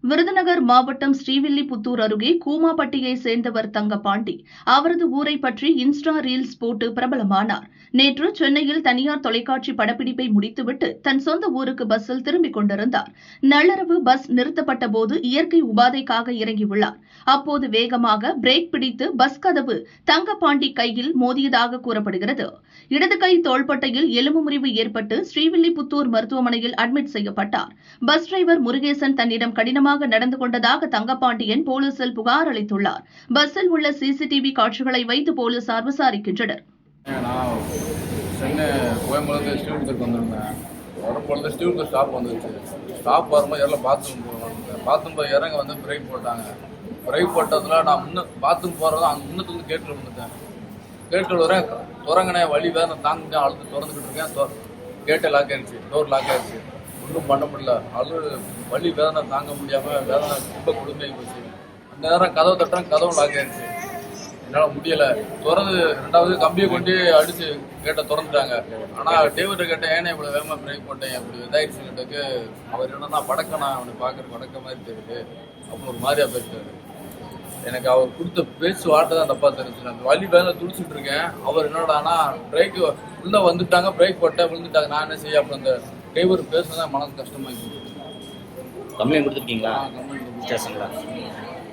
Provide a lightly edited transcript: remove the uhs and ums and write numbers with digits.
விருதுநகர் மாவட்டம் ஸ்ரீவில்லிபுத்தூர் அருகே கூமாப்பட்டியை சேர்ந்தவர் தங்கபாண்டி. அவரது ஊரை பற்றி இன்ஸ்டா ரீல்ஸ் போட்டு பிரபலமானார். நேற்று சென்னையில் தனியார் தொலைக்காட்சி படப்பிடிப்பை முடித்துவிட்டு தன் சொந்த ஊருக்கு பஸ்ஸில் திரும்பிக் கொண்டிருந்தார். நள்ளிரவு பஸ் நிறுத்தப்பட்ட போது இயற்கை உபாதைக்காக இறங்கியுள்ளார். அப்போது வேகமாக பிரேக் பிடித்து பஸ் கதவு தங்கபாண்டி கையில் மோதியதாக கூறப்படுகிறது. இடது கை தோள்பட்டையில் எலும்பு முறிவு ஏற்பட்டு ஸ்ரீவில்லிபுத்தூர் மருத்துவமனையில் அட்மிட் செய்யப்பட்டார். பஸ் டிரைவர் முருகேசன் தன்னிடம் கடினமாக நடந்து கொண்டதாக தங்கபாண்டியன் போலீசில் புகார் அளித்துள்ளார். பஸ்ஸில் உள்ள சிசிடிவி காட்சிகளை வைத்து போலீசார் விசாரிக்கின்றனர். ஸ்டாப் வரும்போது எல்லாம் பாத்ரூம் போய் இறங்க வந்து பிரேக் போட்டாங்க. பிரேக் போட்டதுல நான் பாத்ரூம் போகிறது அங்கே முன்னத்துல கேட்டில் விழுந்துட்டேன். கேட்டில் வரேன் துறங்கினே வழி வேறு தாங்க அழுது திறந்துக்கிட்டு இருக்கேன். கேட்டை லாக் ஆயிடுச்சு, டோர் லாக் ஆயிடுச்சு. ஒன்றும் பண்ண முடியல. வலி வேதனை தாங்க முடியாமல் வேதனை ரொம்ப கொடுமையாகி போச்சு. அந்த நேரம் கதவை தட்டுறேன், கதவும் லாக் ஆயிடுச்சு. என்னால் முடியலை. ரெண்டாவது கம்பியை கொண்டு அடித்து கேட்டை திறந்துட்டாங்க. ஆனால் டிரைவர்கிட்ட கேட்டேன், ஏன்னா இவ்வளோ வேகமாக பிரேக் போட்டேன் அப்படி இதாகிடுச்சு கேட்டதுக்கு அவர் என்னன்னா படக்கண்ணா அவனை பார்க்குறது படக்க மாதிரி தெரியுது அப்படின்னு ஒரு மாதிரியா பேசுறாரு. எனக்கு அவர் கொடுத்த பேச்சு வார்த்தை தான் தப்பாக தெரிஞ்சு. நான் வலி வேலை துடிச்சுட்டு இருக்கேன். அவர் என்னடானா பிரேக்கு உள்ளே வந்துட்டாங்க, பிரேக் போட்டேன், விழுந்துட்டாங்க. நான் என்ன செய்ய அப்புறம் அந்த டிரைவர் பேசுனதான் மனசு கஷ்டமாகி. கம்ப்ளைண்ட் கொடுத்துருக்கீங்களா ஸ்டேஷனில்?